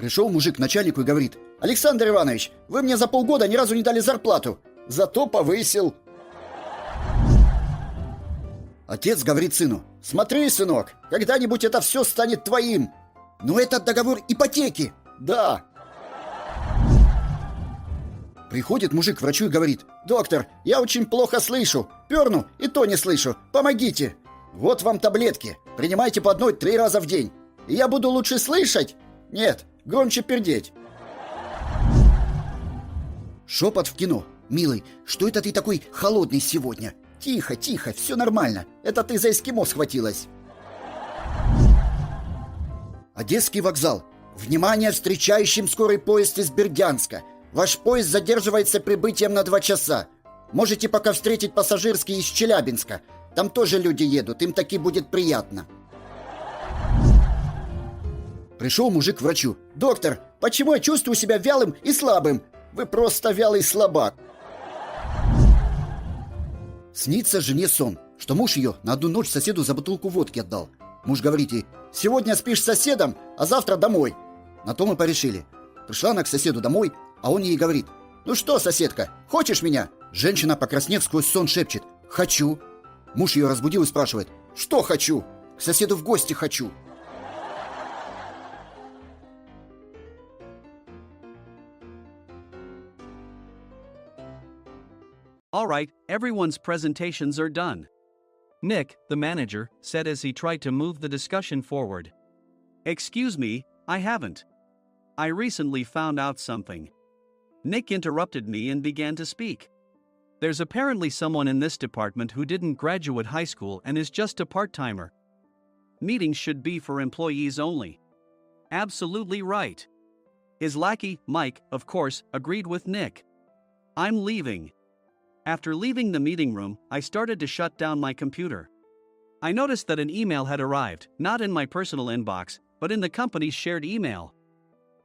Пришел мужик к начальнику и говорит: «Александр Иванович, вы мне за полгода ни разу не дали зарплату, зато повысил». Отец говорит сыну: «Смотри, сынок, когда-нибудь это все станет твоим». «Но это договор ипотеки». «Да». Приходит мужик к врачу и говорит: «Доктор, я очень плохо слышу, перну и то не слышу, помогите». «Вот вам таблетки, принимайте по одной 3 раза в день. И я буду лучше слышать?» «Нет, громче пердеть». Шепот в кино: «Милый, что это ты такой холодный сегодня?» «Тихо, тихо, все нормально, это ты за эскимо схватилась». Одесский вокзал. Внимание встречающим скорый поезд из Бердянска. Ваш поезд задерживается прибытием на 2 часа. Можете пока встретить пассажирский из Челябинска. Там тоже люди едут, им таки будет приятно. Пришел мужик к врачу: «Доктор, почему я чувствую себя вялым и слабым?» «Вы просто вялый слабак». Снится жене сон, что муж ее на одну ночь соседу за бутылку водки отдал. Муж говорит ей: «Сегодня спишь с соседом, а завтра домой». На то мы порешили. Пришла она к соседу домой, а он ей говорит: «Ну что, соседка, хочешь меня?» Женщина, покраснев, сквозь сон шепчет: «Хочу». Муж ее разбудил и спрашивает: «Что хочу?» «К соседу в гости хочу». All right, everyone's presentations are done. Nick, the manager, said as he tried to move the discussion forward. Excuse me, I haven't. I recently found out something. Nick interrupted me and began to speak. There's apparently someone in this department who didn't graduate high school and is just a part-timer. Meetings should be for employees only. Absolutely right. His lackey, Mike, of course, agreed with Nick. I'm leaving. After leaving the meeting room, I started to shut down my computer. I noticed that an email had arrived, not in my personal inbox, but in the company's shared email.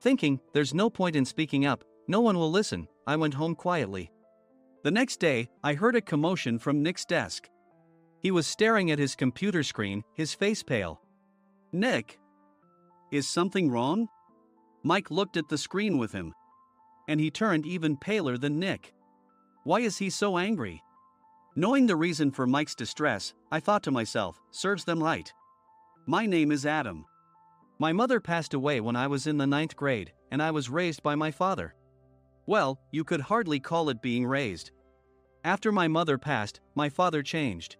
Thinking, there's no point in speaking up, no one will listen, I went home quietly. The next day, I heard a commotion from Nick's desk. He was staring at his computer screen, his face pale. Nick! Is something wrong? Mike looked at the screen with him. And he turned even paler than Nick. Why is he so angry? Knowing the reason for Mike's distress, I thought to myself, serves them right. My name is Adam. My mother passed away when I was in the 9th grade, and I was raised by my father. Well, you could hardly call it being raised. After my mother passed, my father changed.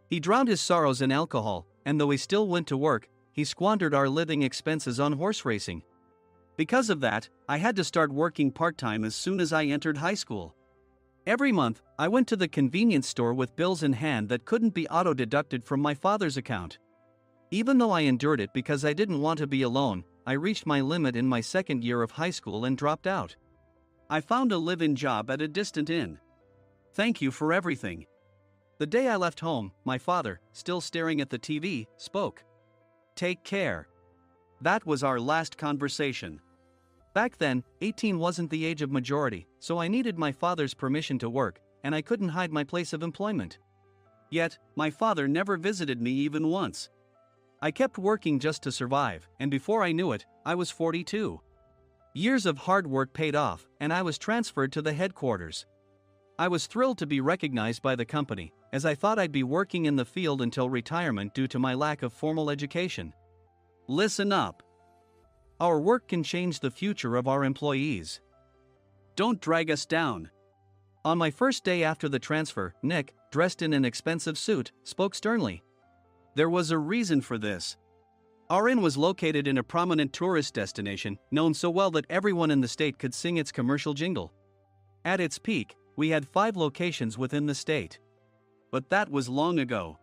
He drowned his sorrows in alcohol, and though he still went to work, he squandered our living expenses on horse racing. Because of that, I had to start working part-time as soon as I entered high school. Every month, I went to the convenience store with bills in hand that couldn't be auto-deducted from my father's account. Even though I endured it because I didn't want to be alone, I reached my limit in my 2nd year of high school and dropped out. I found a live-in job at a distant inn. Thank you for everything. The day I left home, my father, still staring at the TV, spoke. Take care. That was our last conversation. Back then, 18 wasn't the age of majority, so I needed my father's permission to work, and I couldn't hide my place of employment. Yet, my father never visited me even once. I kept working just to survive, and before I knew it, I was 42. Years of hard work paid off, and I was transferred to the headquarters. I was thrilled to be recognized by the company, as I thought I'd be working in the field until retirement due to my lack of formal education. Listen up. Our work can change the future of our employees. Don't drag us down. On my first day after the transfer, Nick, dressed in an expensive suit, spoke sternly. There was a reason for this. Our inn was located in a prominent tourist destination, known so well that everyone in the state could sing its commercial jingle. At its peak, we had 5 locations within the state. But that was long ago.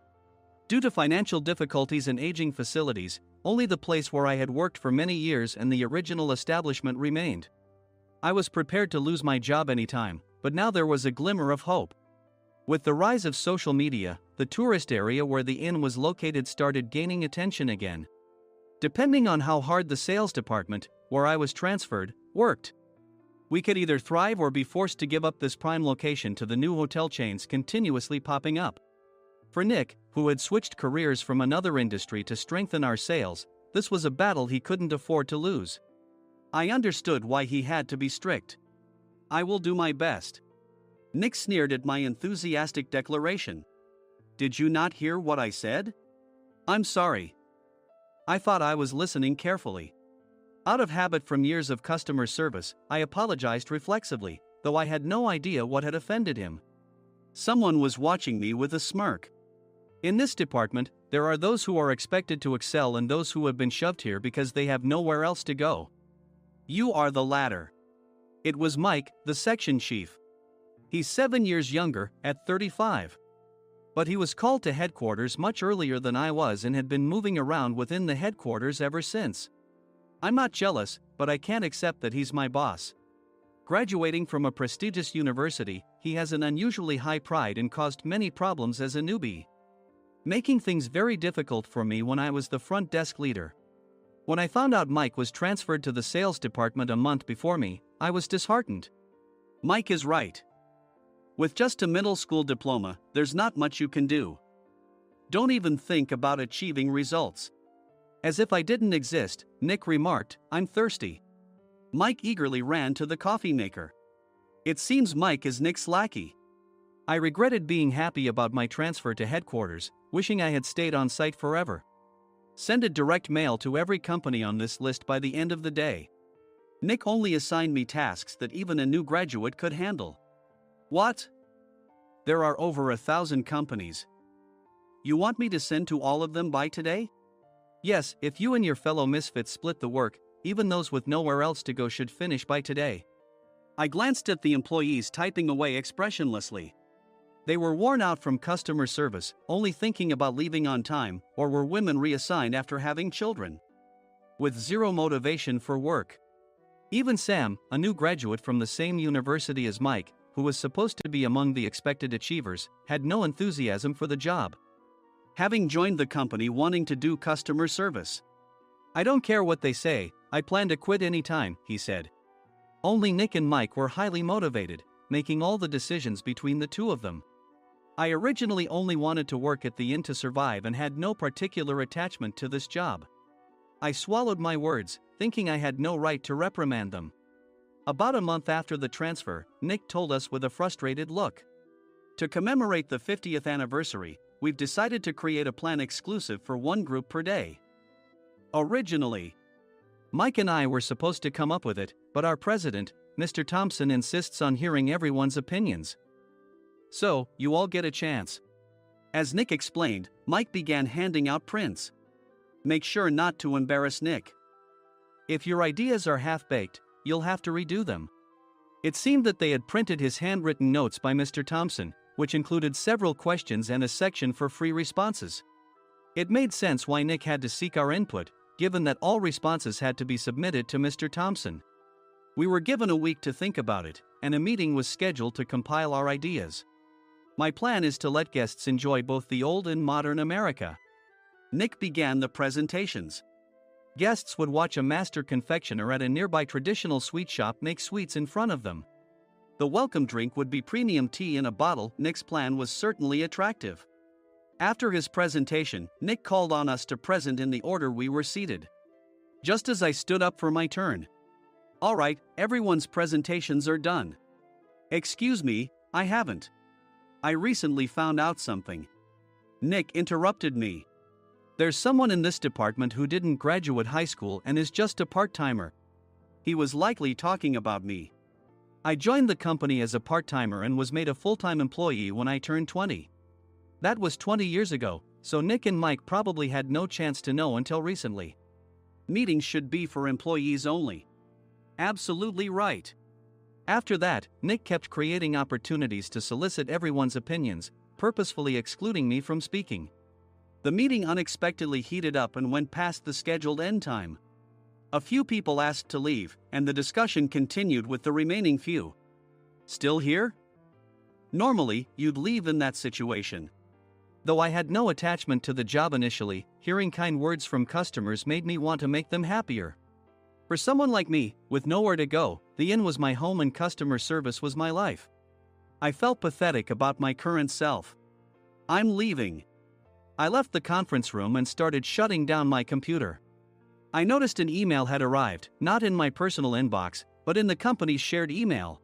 Due to financial difficulties and aging facilities, only the place where I had worked for many years and the original establishment remained. I was prepared to lose my job anytime, but now there was a glimmer of hope. With the rise of social media, the tourist area where the inn was located started gaining attention again. Depending on how hard the sales department, where I was transferred, worked, we could either thrive or be forced to give up this prime location to the new hotel chains continuously popping up. For Nick, who had switched careers from another industry to strengthen our sales, this was a battle he couldn't afford to lose. I understood why he had to be strict. I will do my best. Nick sneered at my enthusiastic declaration. Did you not hear what I said? I'm sorry. I thought I was listening carefully. Out of habit from years of customer service, I apologized reflexively, though I had no idea what had offended him. Someone was watching me with a smirk. In this department, there are those who are expected to excel and those who have been shoved here because they have nowhere else to go. You are the latter. It was Mike, the section chief. He's 7 years younger, at 35. But he was called to headquarters much earlier than I was and had been moving around within the headquarters ever since. I'm not jealous, but I can't accept that he's my boss. Graduating from a prestigious university, he has an unusually high pride and caused many problems as a newbie, making things very difficult for me when I was the front desk leader. When I found out Mike was transferred to the sales department a month before me, I was disheartened. Mike is right. With just a middle school diploma, there's not much you can do. Don't even think about achieving results. As if I didn't exist, Nick remarked, I'm thirsty. Mike eagerly ran to the coffee maker. It seems Mike is Nick's lackey. I regretted being happy about my transfer to headquarters, wishing I had stayed on site forever. Send a direct mail to every company on this list by the end of the day. Nick only assigned me tasks that even a new graduate could handle. What? There are over 1,000 companies. You want me to send to all of them by today? Yes, if you and your fellow misfits split the work, even those with nowhere else to go should finish by today. I glanced at the employees typing away expressionlessly. They were worn out from customer service, only thinking about leaving on time, or were women reassigned after having children, with zero motivation for work. Even Sam, a new graduate from the same university as Mike, who was supposed to be among the expected achievers, had no enthusiasm for the job, having joined the company wanting to do customer service. I don't care what they say, I plan to quit anytime, he said. Only Nick and Mike were highly motivated, making all the decisions between the two of them. I originally only wanted to work at the inn to survive and had no particular attachment to this job. I swallowed my words, thinking I had no right to reprimand them. About a month after the transfer, Nick told us with a frustrated look. To commemorate the 50th anniversary, we've decided to create a plan exclusive for one group per day. Originally, Mike and I were supposed to come up with it, but our president, Mr. Thompson, insists on hearing everyone's opinions. So, you all get a chance. As Nick explained, Mike began handing out prints. Make sure not to embarrass Nick. If your ideas are half-baked, you'll have to redo them. It seemed that they had printed his handwritten notes by Mr. Thompson, which included several questions and a section for free responses. It made sense why Nick had to seek our input, given that all responses had to be submitted to Mr. Thompson. We were given a week to think about it, and a meeting was scheduled to compile our ideas. My plan is to let guests enjoy both the old and modern America. Nick began the presentations. Guests would watch a master confectioner at a nearby traditional sweet shop make sweets in front of them. The welcome drink would be premium tea in a bottle. Nick's plan was certainly attractive. After his presentation, Nick called on us to present in the order we were seated. Just as I stood up for my turn. All right, everyone's presentations are done. Excuse me, I haven't. I recently found out something. Nick interrupted me. There's someone in this department who didn't graduate high school and is just a part-timer. He was likely talking about me. I joined the company as a part-timer and was made a full-time employee when I turned 20. That was 20 years ago, so Nick and Mike probably had no chance to know until recently. Meetings should be for employees only. Absolutely right. After that, Nick kept creating opportunities to solicit everyone's opinions, purposefully excluding me from speaking. The meeting unexpectedly heated up and went past the scheduled end time. A few people asked to leave, and the discussion continued with the remaining few. Still here? Normally, you'd leave in that situation. Though I had no attachment to the job initially, hearing kind words from customers made me want to make them happier. For someone like me, with nowhere to go, the inn was my home and customer service was my life. I felt pathetic about my current self. I'm leaving. I left the conference room and started shutting down my computer. I noticed an email had arrived, not in my personal inbox, but in the company's shared email.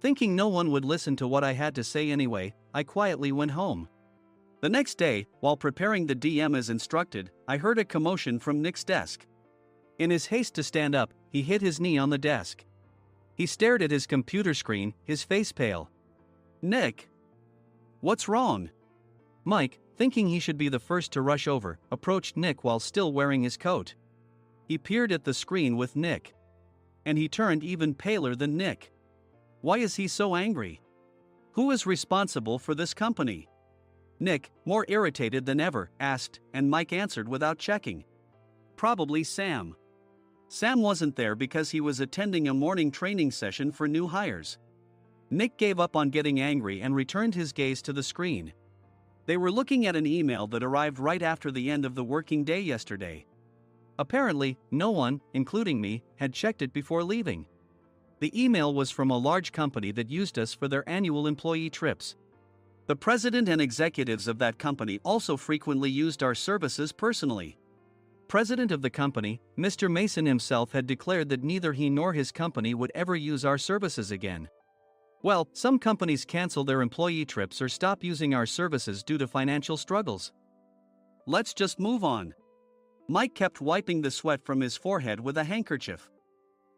Thinking no one would listen to what I had to say anyway, I quietly went home. The next day, while preparing the DM as instructed, I heard a commotion from Nick's desk. In his haste to stand up, he hit his knee on the desk. He stared at his computer screen, his face pale. "Nick? What's wrong?" Mike, thinking he should be the first to rush over, approached Nick while still wearing his coat. He peered at the screen with Nick. And he turned even paler than Nick. Why is he so angry? Who is responsible for this company? Nick, more irritated than ever, asked, and Mike answered without checking. Probably Sam. Sam wasn't there because he was attending a morning training session for new hires. Nick gave up on getting angry and returned his gaze to the screen. They were looking at an email that arrived right after the end of the working day yesterday. Apparently, no one, including me, had checked it before leaving. The email was from a large company that used us for their annual employee trips. The president and executives of that company also frequently used our services personally. President of the company, Mr. Mason himself, had declared that neither he nor his company would ever use our services again. Well, some companies cancel their employee trips or stop using our services due to financial struggles. Let's just move on. Mike kept wiping the sweat from his forehead with a handkerchief.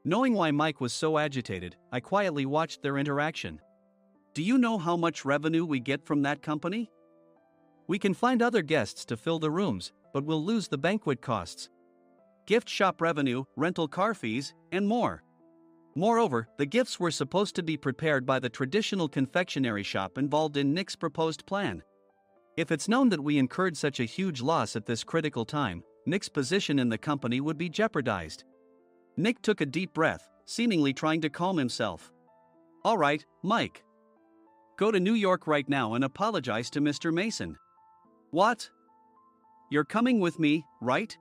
Knowing why Mike was so agitated, I quietly watched their interaction. Do you know how much revenue we get from that company? We can find other guests to fill the rooms, but we'll lose the banquet costs, gift shop revenue, rental car fees, and more. Moreover, the gifts were supposed to be prepared by the traditional confectionery shop involved in Nick's proposed plan. If it's known that we incurred such a huge loss at this critical time, Nick's position in the company would be jeopardized. Nick took a deep breath, seemingly trying to calm himself. All right, Mike. Go to New York right now and apologize to Mr. Mason. What? You're coming with me, right?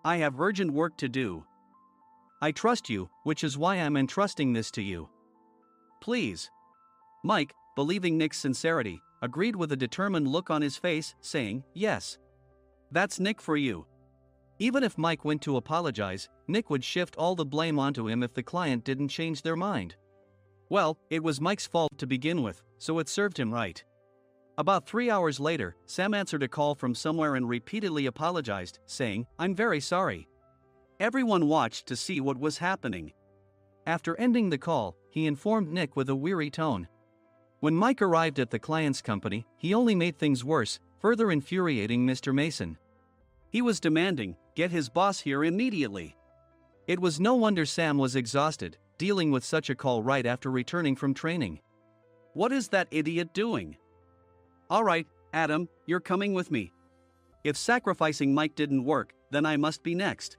I have urgent work to do. I trust you, which is why I'm entrusting this to you. Please. Mike, believing Nick's sincerity, agreed with a determined look on his face, saying, yes. That's Nick for you. Even if Mike went to apologize, Nick would shift all the blame onto him if the client didn't change their mind. Well, it was Mike's fault to begin with, so it served him right. About 3 hours later, Sam answered a call from somewhere and repeatedly apologized, saying, I'm very sorry. Everyone watched to see what was happening. After ending the call, he informed Nick with a weary tone. When Mike arrived at the client's company, he only made things worse, further infuriating Mr. Mason. He was demanding, get his boss here immediately. It was no wonder Sam was exhausted, dealing with such a call right after returning from training. What is that idiot doing? All right, Adam, you're coming with me. If sacrificing Mike didn't work, then I must be next.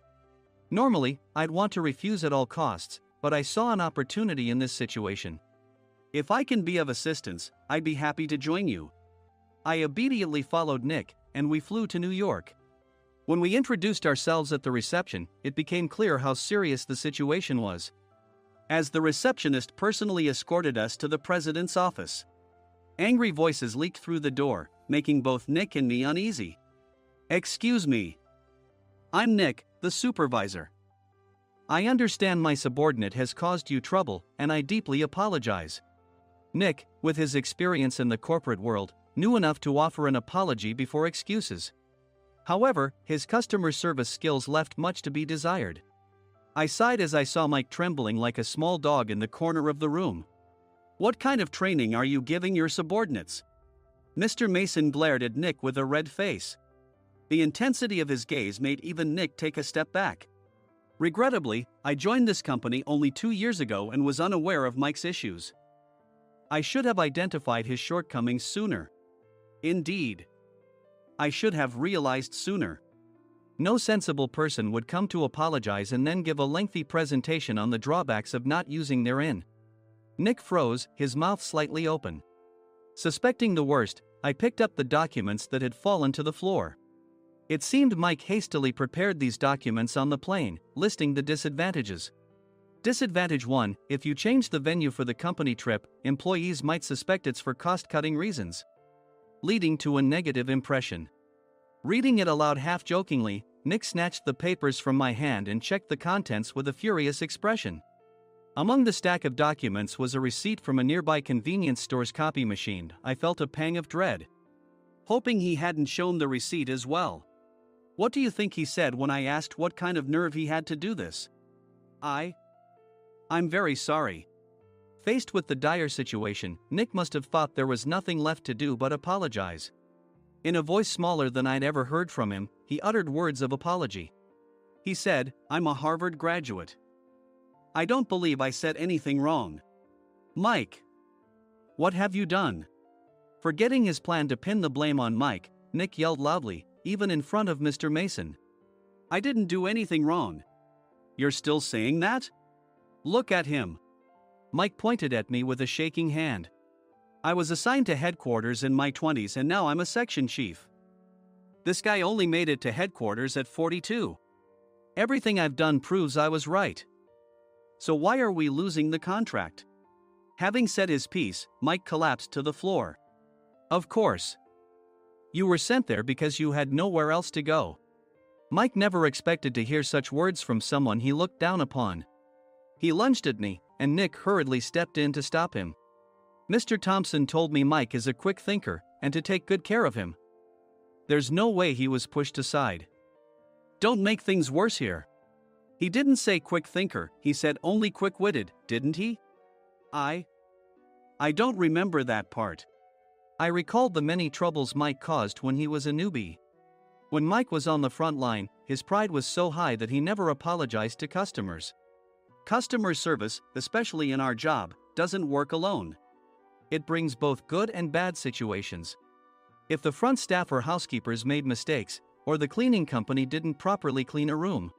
Normally, I'd want to refuse at all costs, but I saw an opportunity in this situation. If I can be of assistance, I'd be happy to join you. I immediately followed Nick, and we flew to New York. When we introduced ourselves at the reception, it became clear how serious the situation was, as the receptionist personally escorted us to the president's office. Angry voices leaked through the door, making both Nick and me uneasy. Excuse me. I'm Nick, the supervisor. I understand my subordinate has caused you trouble, and I deeply apologize. Nick, with his experience in the corporate world, knew enough to offer an apology before excuses. However, his customer service skills left much to be desired. I sighed as I saw Mike trembling like a small dog in the corner of the room. What kind of training are you giving your subordinates? Mr. Mason glared at Nick with a red face. The intensity of his gaze made even Nick take a step back. Regrettably, I joined this company only 2 years ago and was unaware of Mike's issues. I should have identified his shortcomings sooner. Indeed. I should have realized sooner. No sensible person would come to apologize and then give a lengthy presentation on the drawbacks of not using their in. Nick froze, his mouth slightly open. Suspecting the worst, I picked up the documents that had fallen to the floor. It seemed Mike hastily prepared these documents on the plane, listing the disadvantages. Disadvantage 1, if you change the venue for the company trip, employees might suspect it's for cost-cutting reasons, leading to a negative impression. Reading it aloud half-jokingly, Nick snatched the papers from my hand and checked the contents with a furious expression. Among the stack of documents was a receipt from a nearby convenience store's copy machine. I felt a pang of dread, hoping he hadn't shown the receipt as well. What do you think he said when I asked what kind of nerve he had to do this? I'm very sorry. Faced with the dire situation, Nick must have thought there was nothing left to do but apologize. In a voice smaller than I'd ever heard from him, he uttered words of apology. He said, "I'm a Harvard graduate. I don't believe I said anything wrong." Mike! What have you done? Forgetting his plan to pin the blame on Mike, Nick yelled loudly, even in front of Mr. Mason. "I didn't do anything wrong." "You're still saying that? Look at him." Mike pointed at me with a shaking hand. "I was assigned to headquarters in my 20s and now I'm a section chief. This guy only made it to headquarters at 42. Everything I've done proves I was right. So why are we losing the contract?" Having said his piece, Mike collapsed to the floor. "Of course. You were sent there because you had nowhere else to go." Mike never expected to hear such words from someone he looked down upon. He lunged at me, and Nick hurriedly stepped in to stop him. "Mr. Thompson told me Mike is a quick thinker, and to take good care of him." There's no way he was pushed aside. "Don't make things worse here. He didn't say quick thinker, he said only quick-witted, didn't he?" I don't remember that part. I recalled the many troubles Mike caused when he was a newbie. When Mike was on the front line, his pride was so high that he never apologized to customers. Customer service, especially in our job, doesn't work alone. It brings both good and bad situations. If the front staff or housekeepers made mistakes, or the cleaning company didn't properly clean a room,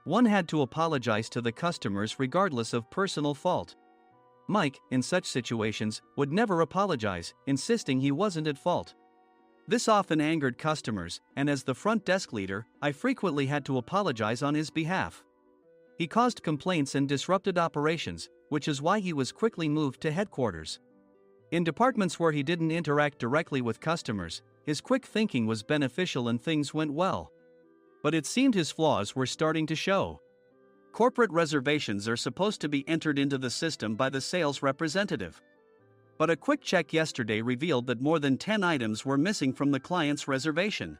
one had to apologize to the customers regardless of personal fault. Mike, in such situations, would never apologize, insisting he wasn't at fault. This often angered customers, and as the front desk leader, I frequently had to apologize on his behalf. He caused complaints and disrupted operations, which is why he was quickly moved to headquarters. In departments where he didn't interact directly with customers, his quick thinking was beneficial and things went well. But it seemed his flaws were starting to show. Corporate reservations are supposed to be entered into the system by the sales representative. But a quick check yesterday revealed that more than 10 items were missing from the client's reservation.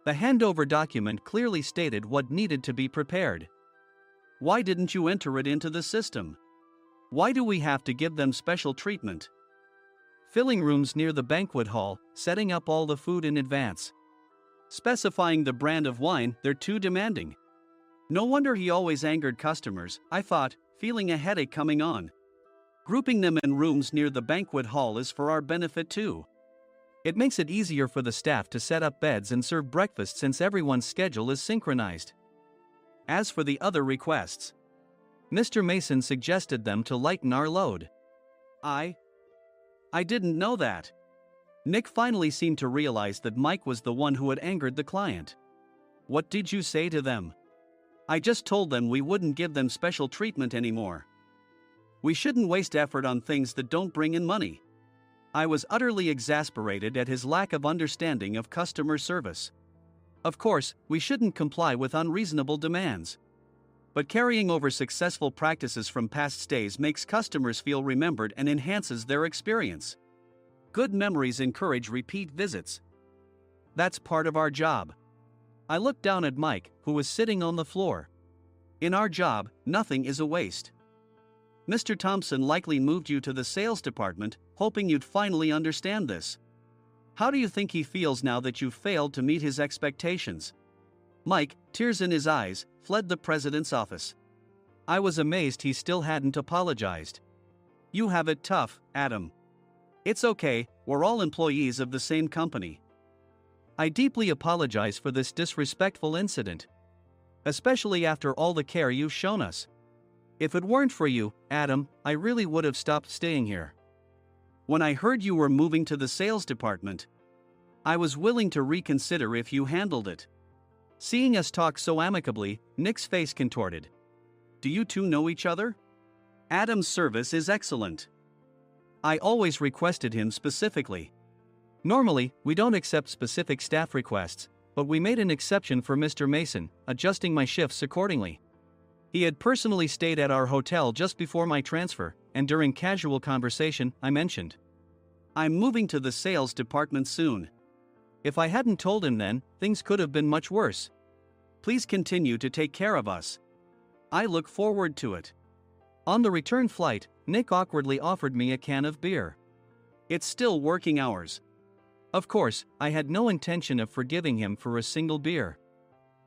The handover document clearly stated what needed to be prepared. Why didn't you enter it into the system? Why do we have to give them special treatment? Filling rooms near the banquet hall, setting up all the food in advance. Specifying the brand of wine, they're too demanding. No wonder he always angered customers, I thought, feeling a headache coming on. Grouping them in rooms near the banquet hall is for our benefit too. It makes it easier for the staff to set up beds and serve breakfast since everyone's schedule is synchronized. As for the other requests, Mr. Mason suggested them to lighten our load. I didn't know that. Nick finally seemed to realize that Mike was the one who had angered the client. What did you say to them? I just told them we wouldn't give them special treatment anymore. We shouldn't waste effort on things that don't bring in money. I was utterly exasperated at his lack of understanding of customer service. Of course, we shouldn't comply with unreasonable demands. But carrying over successful practices from past stays makes customers feel remembered and enhances their experience. Good memories encourage repeat visits. That's part of our job. I looked down at Mike, who was sitting on the floor. In our job, nothing is a waste. Mr. Thompson likely moved you to the sales department, hoping you'd finally understand this. How do you think he feels now that you've failed to meet his expectations? Mike, tears in his eyes, fled the president's office. I was amazed he still hadn't apologized. You have it tough, Adam. It's okay, we're all employees of the same company. I deeply apologize for this disrespectful incident. Especially after all the care you've shown us. If it weren't for you, Adam, I really would have stopped staying here. When I heard you were moving to the sales department, I was willing to reconsider if you handled it. Seeing us talk so amicably, Nick's face contorted. Do you two know each other? Adam's service is excellent. I always requested him specifically. Normally, we don't accept specific staff requests, but we made an exception for Mr. Mason, adjusting my shifts accordingly. He had personally stayed at our hotel just before my transfer, and during casual conversation, I mentioned, "I'm moving to the sales department soon." If I hadn't told him then, things could have been much worse. Please continue to take care of us. I look forward to it. On the return flight, Nick awkwardly offered me a can of beer. It's still working hours. Of course, I had no intention of forgiving him for a single beer.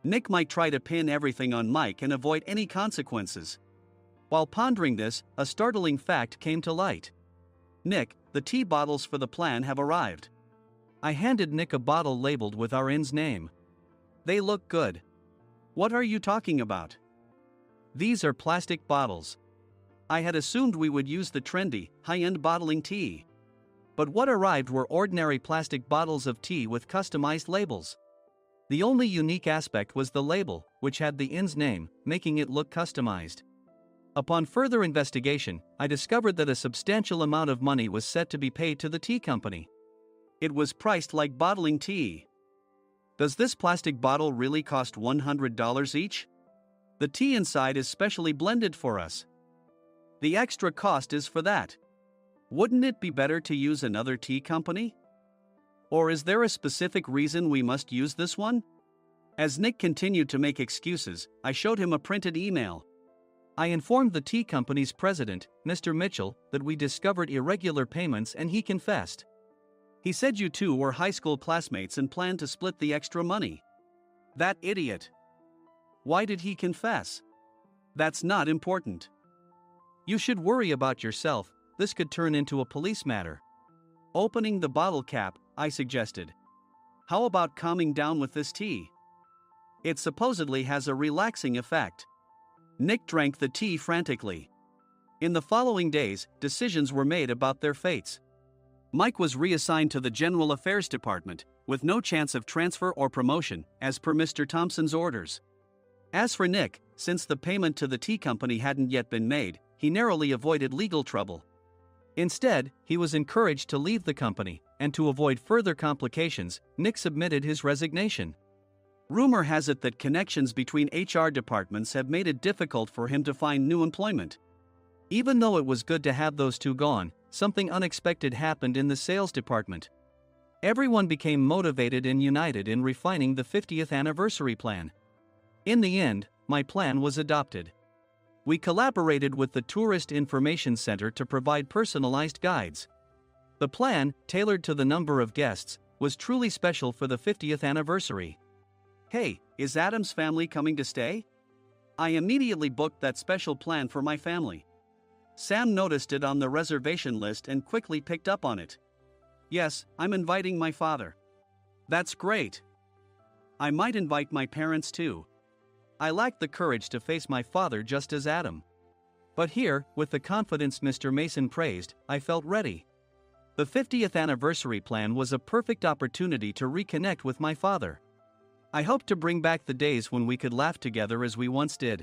Nick might try to pin everything on Mike and avoid any consequences. While pondering this, a startling fact came to light. "Nick, the tea bottles for the plan have arrived." I handed Nick a bottle labeled with our inn's name. "They look good." "What are you talking about?" "These are plastic bottles. I had assumed we would use the trendy, high-end bottling tea. But what arrived were ordinary plastic bottles of tea with customized labels. The only unique aspect was the label, which had the inn's name, making it look customized. Upon further investigation, I discovered that a substantial amount of money was set to be paid to the tea company. It was priced like bottling tea. Does this plastic bottle really cost $100 each? The tea inside is specially blended for us. The extra cost is for that. Wouldn't it be better to use another tea company? Or is there a specific reason we must use this one?" As Nick continued to make excuses, I showed him a printed email. I informed the tea company's president, Mr. Mitchell, that we discovered irregular payments and he confessed. He said you two were high school classmates and planned to split the extra money. That idiot. Why did he confess? That's not important. You should worry about yourself, this could turn into a police matter. Opening the bottle cap, I suggested. How about calming down with this tea? It supposedly has a relaxing effect. Nick drank the tea frantically. In the following days, decisions were made about their fates. Mike was reassigned to the General Affairs Department, with no chance of transfer or promotion, as per Mr. Thompson's orders. As for Nick, since the payment to the tea company hadn't yet been made, he narrowly avoided legal trouble. Instead, he was encouraged to leave the company, and to avoid further complications, Nick submitted his resignation. Rumor has it that connections between HR departments have made it difficult for him to find new employment. Even though it was good to have those two gone, something unexpected happened in the sales department. Everyone became motivated and united in refining the 50th anniversary plan. In the end, my plan was adopted. We collaborated with the Tourist Information Center to provide personalized guides. The plan, tailored to the number of guests, was truly special for the 50th anniversary. "Hey, is Adam's family coming to stay?" I immediately booked that special plan for my family. Sam noticed it on the reservation list and quickly picked up on it. "Yes, I'm inviting my father." "That's great. I might invite my parents too." I lacked the courage to face my father just as Adam. But here, with the confidence Mr. Mason praised, I felt ready. The 50th anniversary plan was a perfect opportunity to reconnect with my father. I hoped to bring back the days when we could laugh together as we once did.